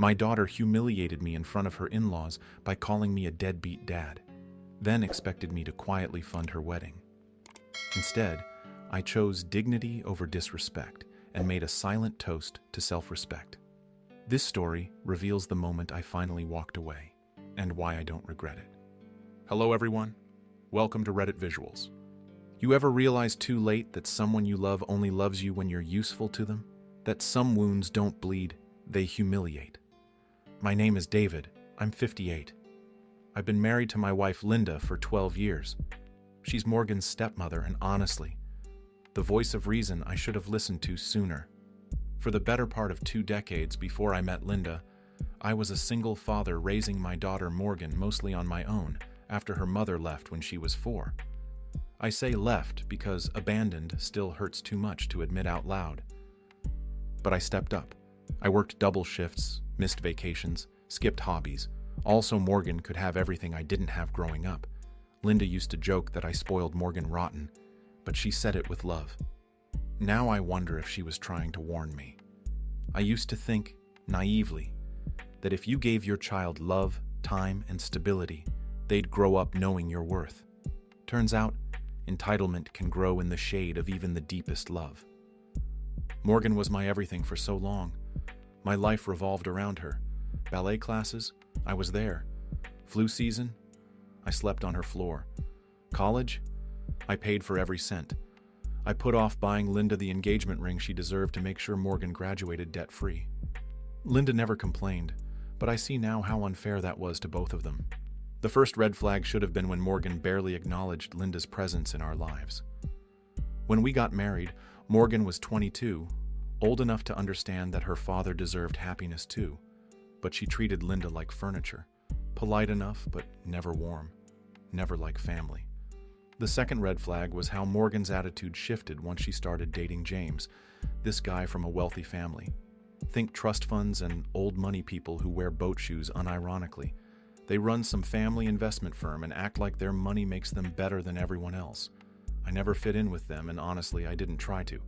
My daughter humiliated me in front of her in-laws by calling me a deadbeat dad, then expected me to quietly fund her wedding. Instead, I chose dignity over disrespect and made a silent toast to self-respect. This story reveals the moment I finally walked away and why I don't regret it. Hello everyone, welcome to Reddit Visuals. You ever realize too late that someone you love only loves you when you're useful to them? That some wounds don't bleed, they humiliate. My name is David, I'm 58. I've been married to my wife Linda for 12 years. She's Morgan's stepmother and honestly, the voice of reason I should have listened to sooner. For the better part of 2 decades before I met Linda, I was a single father raising my daughter Morgan mostly on my own after her mother left when she was 4. I say left because abandoned still hurts too much to admit out loud. But I stepped up. I worked double shifts, missed vacations, skipped hobbies, all so Morgan could have everything I didn't have growing up. Linda used to joke that I spoiled Morgan rotten, but she said it with love. Now I wonder if she was trying to warn me. I used to think, naively, that if you gave your child love, time, and stability, they'd grow up knowing your worth. Turns out, entitlement can grow in the shade of even the deepest love. Morgan was my everything for so long. My life revolved around her. Ballet classes, I was there. Flu season, I slept on her floor. College, I paid for every cent. I put off buying Linda the engagement ring she deserved to make sure Morgan graduated debt-free. Linda never complained, but I see now how unfair that was to both of them. The first red flag should have been when Morgan barely acknowledged Linda's presence in our lives. When we got married, Morgan was 22, old enough to understand that her father deserved happiness too, but she treated Linda like furniture, polite enough but never warm, never like family. The second red flag was how Morgan's attitude shifted once she started dating James, this guy from a wealthy family. Think trust funds and old money people who wear boat shoes unironically. They run some family investment firm and act like their money makes them better than everyone else. I never fit in with them, and honestly, I didn't try to.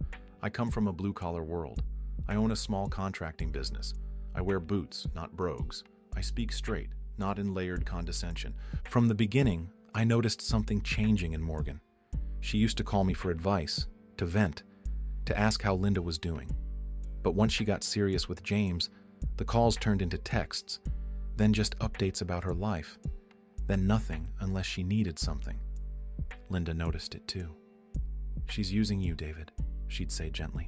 I come from a blue-collar world. I own a small contracting business. I wear boots, not brogues. I speak straight, not in layered condescension. From the beginning, I noticed something changing in Morgan. She used to call me for advice, to vent, to ask how Linda was doing. But once she got serious with James, the calls turned into texts, then just updates about her life, then nothing unless she needed something. Linda noticed it too. "She's using you, David," she'd say gently.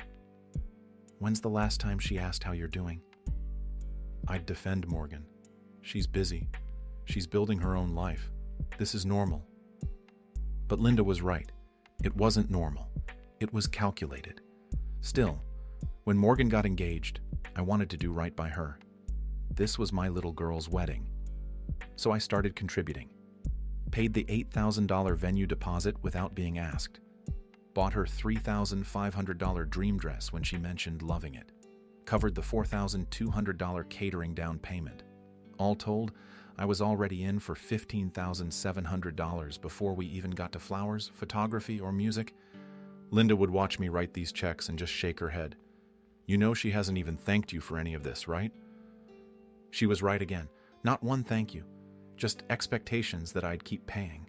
"When's the last time she asked how you're doing?" I'd defend Morgan. "She's busy. She's building her own life. This is normal." But Linda was right. It wasn't normal. It was calculated. Still, when Morgan got engaged, I wanted to do right by her. This was my little girl's wedding. So I started contributing. Paid the $8,000 venue deposit without being asked. Bought her $3,500 dream dress when she mentioned loving it. Covered the $4,200 catering down payment. All told, I was already in for $15,700 before we even got to flowers, photography, or music. Linda would watch me write these checks and just shake her head. "You know she hasn't even thanked you for any of this, right?" She was right again. Not one thank you, just expectations that I'd keep paying.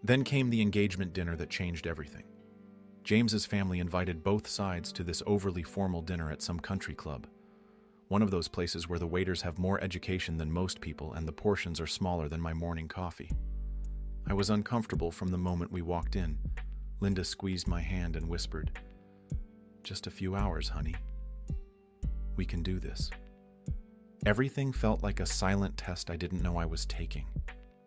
Then came the engagement dinner that changed everything. James's family invited both sides to this overly formal dinner at some country club. One of those places where the waiters have more education than most people and the portions are smaller than my morning coffee. I was uncomfortable from the moment we walked in. Linda squeezed my hand and whispered, "Just a few hours, honey. We can do this." Everything felt like a silent test I didn't know I was taking.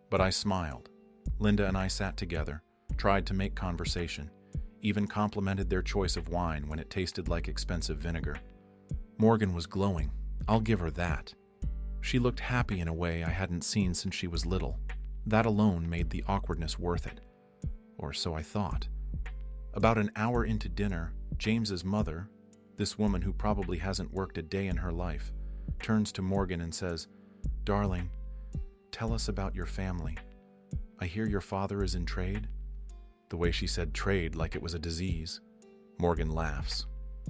But I smiled. Linda and I sat together, tried to make conversation, even complimented their choice of wine when it tasted like expensive vinegar. Morgan was glowing. I'll give her that. She looked happy in a way I hadn't seen since she was little. That alone made the awkwardness worth it. Or so I thought. About an hour into dinner, James's mother, this woman who probably hasn't worked a day in her life, turns to Morgan and says, "Darling, tell us about your family. I hear your father is in trade." The way she said trade like it was a disease. Morgan laughs.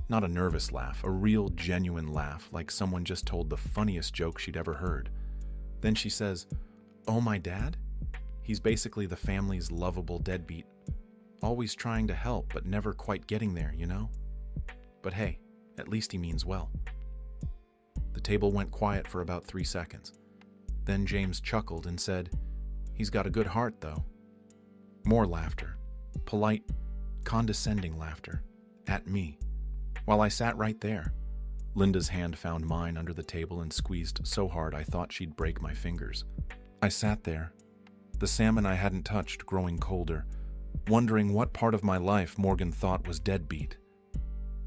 Not a nervous laugh, a real, genuine laugh, like someone just told the funniest joke she'd ever heard. Then she says, "Oh, my dad? He's basically the family's lovable deadbeat. Always trying to help, but never quite getting there, you know? But hey, at least he means well." The table went quiet for about 3 seconds. Then James chuckled and said, "He's got a good heart, though." More laughter. Polite, condescending laughter. At me. While I sat right there. Linda's hand found mine under the table and squeezed so hard I thought she'd break my fingers. I sat there, the salmon I hadn't touched growing colder, wondering what part of my life Morgan thought was deadbeat.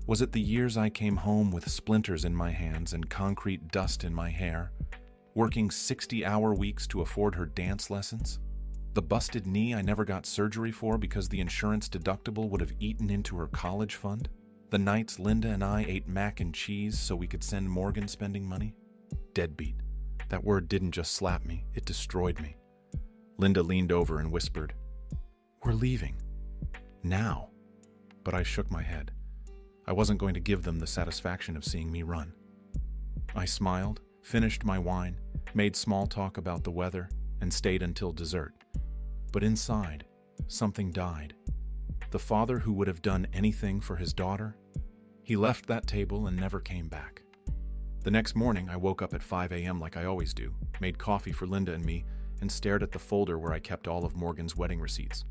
Was it the years I came home with splinters in my hands and concrete dust in my hair, working 60-hour weeks to afford her dance lessons? The busted knee I never got surgery for because the insurance deductible would have eaten into her college fund? The nights Linda and I ate mac and cheese so we could send Morgan spending money? Deadbeat. That word didn't just slap me, it destroyed me. Linda leaned over and whispered, "We're leaving. Now." But I shook my head. I wasn't going to give them the satisfaction of seeing me run. I smiled, finished my wine, made small talk about the weather, and stayed until dessert. But inside, something died. The father who would have done anything for his daughter, he left that table and never came back. The next morning, I woke up at 5 a.m. like I always do, made coffee for Linda and me, and stared at the folder where I kept all of Morgan's wedding receipts.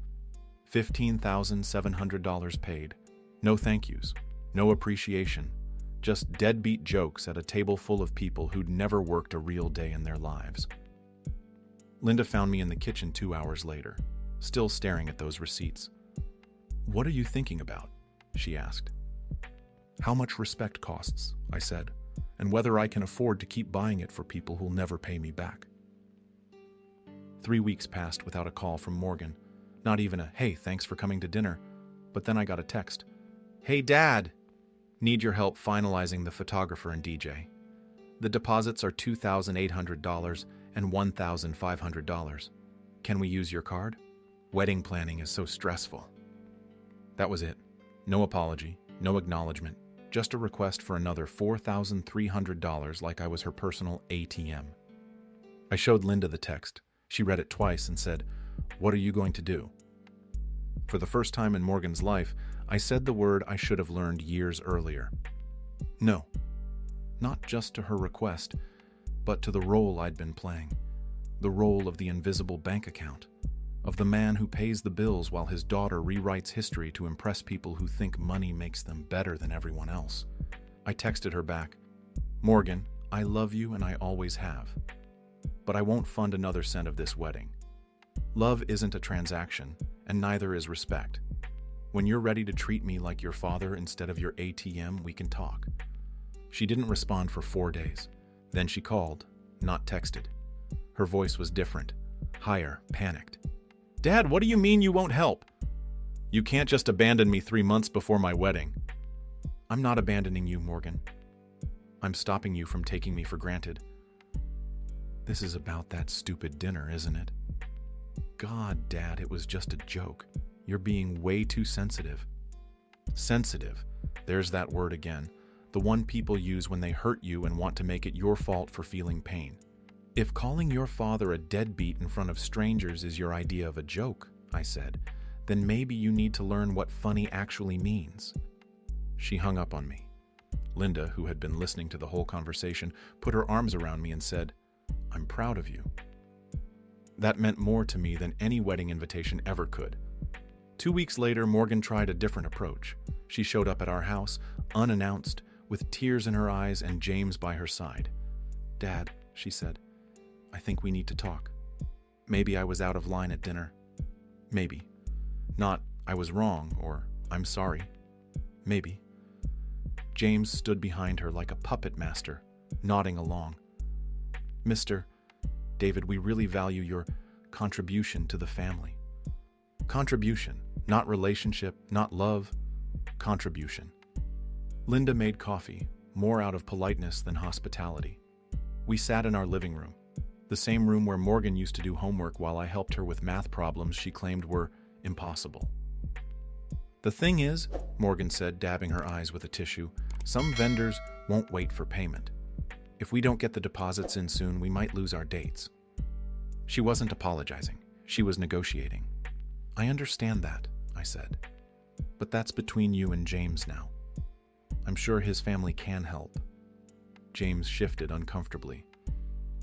$15,700 paid. No thank yous. No appreciation. Just deadbeat jokes at a table full of people who'd never worked a real day in their lives. Linda found me in the kitchen 2 hours later, still staring at those receipts. "What are you thinking about?" she asked. "How much respect costs," I said, "and whether I can afford to keep buying it for people who'll never pay me back." 3 weeks passed without a call from Morgan, not even a, "Hey, thanks for coming to dinner," but then I got a text. "Hey, Dad! Need your help finalizing the photographer and DJ. The deposits are $2,800 and $1,500. Can we use your card? Wedding planning is so stressful." That was it. No apology, no acknowledgement, just a request for another $4,300 like I was her personal ATM. I showed Linda the text. She read it twice and said, "What are you going to do?" For the first time in Morgan's life, I said the word I should have learned years earlier. No. Not just to her request, but to the role I'd been playing. The role of the invisible bank account. Of the man who pays the bills while his daughter rewrites history to impress people who think money makes them better than everyone else. I texted her back, "Morgan, I love you and I always have. But I won't fund another cent of this wedding. Love isn't a transaction, and neither is respect. When you're ready to treat me like your father instead of your ATM, we can talk." She didn't respond for 4 days. Then she called, not texted. Her voice was different, higher, panicked. "Dad, what do you mean you won't help? You can't just abandon me 3 months before my wedding." "I'm not abandoning you, Morgan. I'm stopping you from taking me for granted." "This is about that stupid dinner, isn't it?" "God, Dad, it was just a joke. You're being way too sensitive." Sensitive. There's that word again. The one people use when they hurt you and want to make it your fault for feeling pain. "If calling your father a deadbeat in front of strangers is your idea of a joke," I said, "then maybe you need to learn what funny actually means." She hung up on me. Linda, who had been listening to the whole conversation, put her arms around me and said, "I'm proud of you." That meant more to me than any wedding invitation ever could. 2 weeks later, Morgan tried a different approach. She showed up at our house, unannounced, with tears in her eyes and James by her side. "Dad," she said, "I think we need to talk. Maybe I was out of line at dinner. Maybe. Not, I was wrong, or I'm sorry. Maybe." James stood behind her like a puppet master, nodding along. "Mr. David, we really value your contribution to the family." Contribution, not relationship, not love. Contribution. Linda made coffee, more out of politeness than hospitality. We sat in our living room, the same room where Morgan used to do homework while I helped her with math problems she claimed were impossible. The thing is, Morgan said, dabbing her eyes with a tissue, some vendors won't wait for payment. If we don't get the deposits in soon, we might lose our dates. She wasn't apologizing. She was negotiating. I understand that, I said. But that's between you and James now. I'm sure his family can help. James shifted uncomfortably.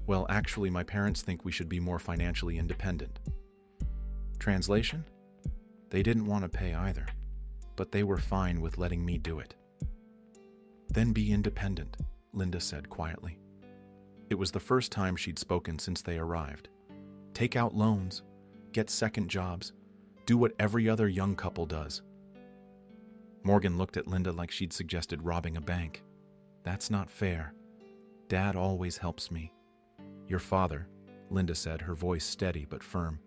Well, actually, my parents think we should be more financially independent. Translation? They didn't want to pay either, but they were fine with letting me do it. Then be independent, Linda said quietly. It was the first time she'd spoken since they arrived. Take out loans, get second jobs, do what every other young couple does. Morgan looked at Linda like she'd suggested robbing a bank. That's not fair. Dad always helps me. Your father, Linda said, her voice steady but firm,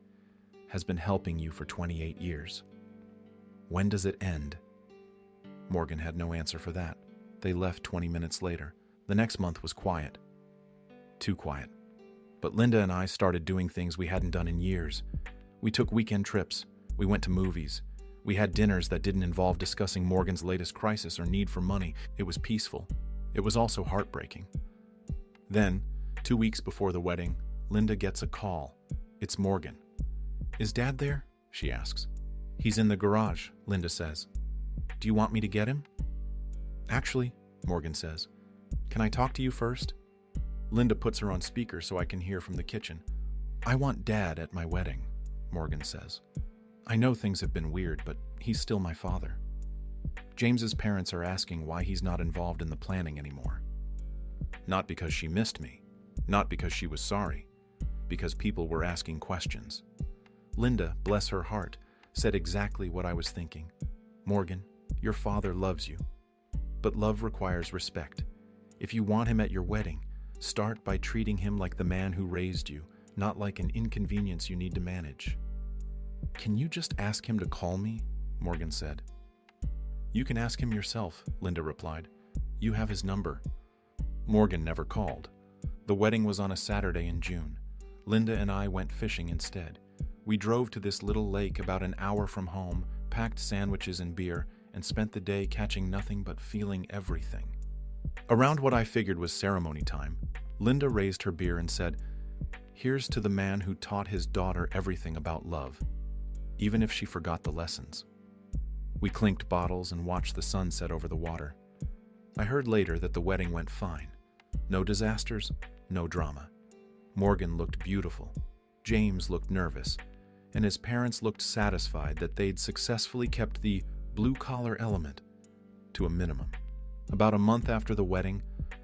has been helping you for 28 years. When does it end? Morgan had no answer for that. They left 20 minutes later. The next month was quiet. Too quiet. But Linda and I started doing things we hadn't done in years. We took weekend trips. We went to movies. We had dinners that didn't involve discussing Morgan's latest crisis or need for money. It was peaceful. It was also heartbreaking. Then, 2 weeks before the wedding, Linda gets a call. It's Morgan. Is Dad there? She asks. He's in the garage, Linda says. Do you want me to get him? Actually, Morgan says, can I talk to you first? Linda puts her on speaker so I can hear from the kitchen. I want Dad at my wedding, Morgan says. I know things have been weird, but he's still my father. James's parents are asking why he's not involved in the planning anymore. Not because she missed me, not because she was sorry, because people were asking questions. Linda, bless her heart, said exactly what I was thinking. Morgan, your father loves you, but love requires respect. If you want him at your wedding, start by treating him like the man who raised you, not like an inconvenience you need to manage. Can you just ask him to call me? Morgan said. You can ask him yourself, Linda replied. You have his number. Morgan never called. The wedding was on a Saturday in June. Linda and I went fishing instead. We drove to this little lake about an hour from home, packed sandwiches and beer, and spent the day catching nothing but feeling everything. Around what I figured was ceremony time, Linda raised her beer and said, Here's to the man who taught his daughter everything about love, even if she forgot the lessons. We clinked bottles and watched the sun set over the water. I heard later that the wedding went fine. No disasters, no drama. Morgan looked beautiful. James looked nervous, and his parents looked satisfied that they'd successfully kept the blue-collar element to a minimum. About a month after the wedding,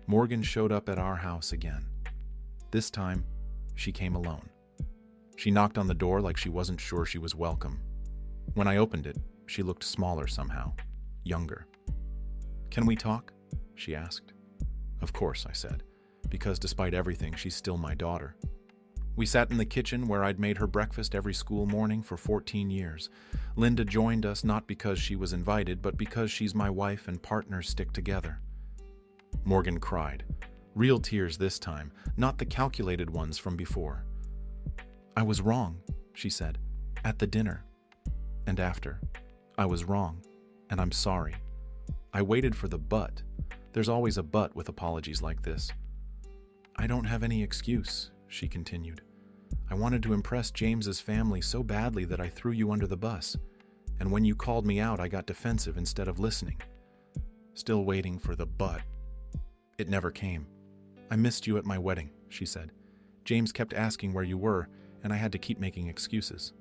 Morgan showed up at our house again. This time, she came alone. She knocked on the door like she wasn't sure she was welcome. When I opened it, she looked smaller somehow, younger. Can we talk? She asked. Of course, I said, because despite everything, she's still my daughter. We sat in the kitchen where I'd made her breakfast every school morning for 14 years. Linda joined us not because she was invited, but because she's my wife and partners stick together. Morgan cried. Real tears this time, not the calculated ones from before. I was wrong, she said, at the dinner. And after. I was wrong, and I'm sorry. I waited for the but. There's always a but with apologies like this. I don't have any excuse, she continued. I wanted to impress James's family so badly that I threw you under the bus, and when you called me out, I got defensive instead of listening. Still waiting for the but. It never came. I missed you at my wedding, she said. James kept asking where you were, and I had to keep making excuses.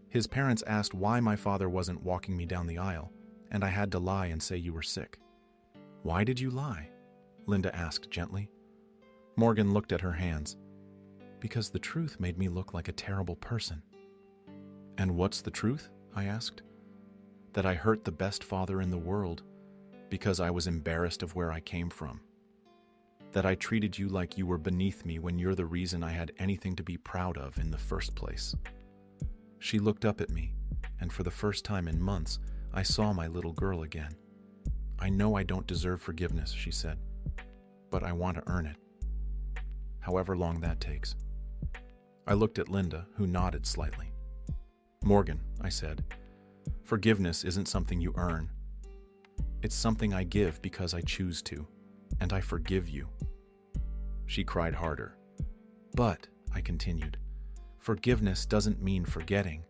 His parents asked why my father wasn't walking me down the aisle, and I had to lie and say you were sick. Why did you lie? Linda asked gently. Morgan looked at her hands. Because the truth made me look like a terrible person. And what's the truth? I asked. That I hurt the best father in the world because I was embarrassed of where I came from. That I treated you like you were beneath me when you're the reason I had anything to be proud of in the first place. She looked up at me, and for the first time in months, I saw my little girl again. I know I don't deserve forgiveness, she said, but I want to earn it. However long that takes. I looked at Linda, who nodded slightly. Morgan, I said, Forgiveness isn't something you earn. It's something I give because I choose to, and I forgive you." She cried harder. "But," I continued, "forgiveness doesn't mean forgetting,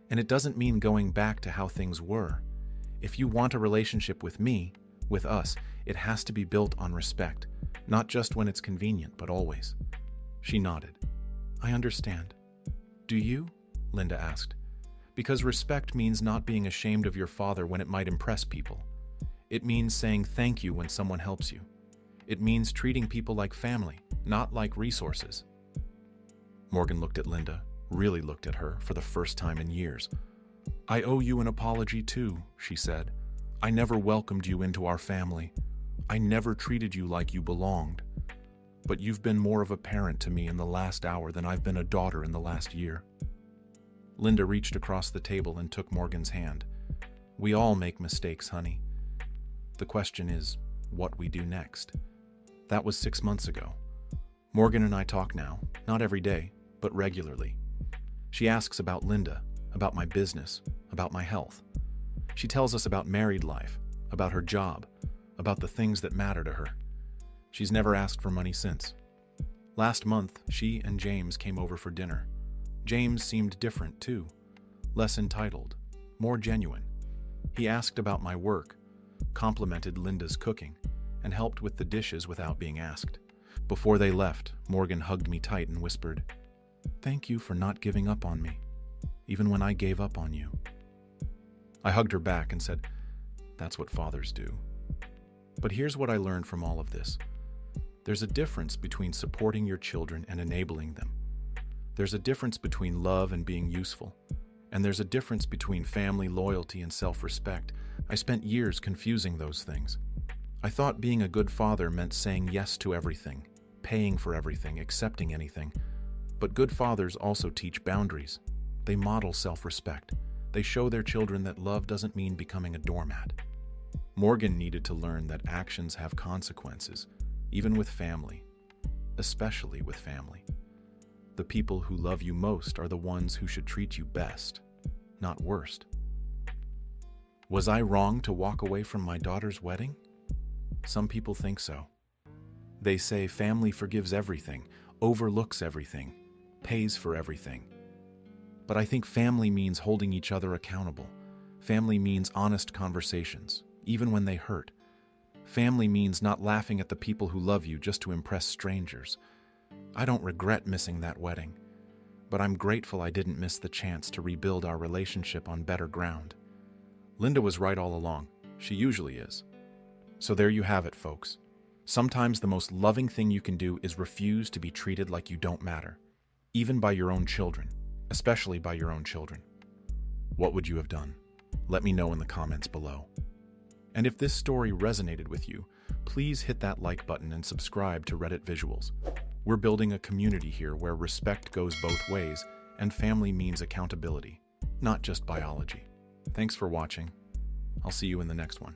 and it doesn't mean going back to how things were. If you want a relationship with me, with us, it has to be built on respect, not just when it's convenient, but always." She nodded. "I understand." "Do you?" Linda asked. "Because respect means not being ashamed of your father when it might impress people. It means saying thank you when someone helps you. It means treating people like family, not like resources." Morgan looked at Linda, really looked at her for the first time in years. "I owe you an apology too," she said. "I never welcomed you into our family. I never treated you like you belonged. But you've been more of a parent to me in the last hour than I've been a daughter in the last year." Linda reached across the table and took Morgan's hand. "We all make mistakes, honey. The question is, what we do next." That was 6 months ago. Morgan and I talk now, not every day, but regularly. She asks about Linda, about my business, about my health. She tells us about married life, about her job, about the things that matter to her. She's never asked for money since. Last month, she and James came over for dinner. James seemed different too, less entitled, more genuine. He asked about my work, complimented Linda's cooking, and helped with the dishes without being asked. Before they left, Morgan hugged me tight and whispered, "Thank you for not giving up on me, even when I gave up on you." I hugged her back and said, "That's what fathers do." But here's what I learned from all of this. There's a difference between supporting your children and enabling them. There's a difference between love and being useful. And there's a difference between family loyalty and self-respect. I spent years confusing those things. I thought being a good father meant saying yes to everything, paying for everything, accepting anything. But good fathers also teach boundaries. They model self-respect. They show their children that love doesn't mean becoming a doormat. Morgan needed to learn that actions have consequences, even with family, especially with family. The people who love you most are the ones who should treat you best, not worst. Was I wrong to walk away from my daughter's wedding? Some people think so. They say family forgives everything, overlooks everything, pays for everything. But I think family means holding each other accountable. Family means honest conversations, even when they hurt. Family means not laughing at the people who love you just to impress strangers. I don't regret missing that wedding, but I'm grateful I didn't miss the chance to rebuild our relationship on better ground. Linda was right all along. She usually is. So there you have it, folks. Sometimes the most loving thing you can do is refuse to be treated like you don't matter, even by your own children, especially by your own children. What would you have done? Let me know in the comments below. And if this story resonated with you, please hit that like button and subscribe to Reddit Visuals. We're building a community here where respect goes both ways and family means accountability, not just biology. Thanks for watching. I'll see you in the next one.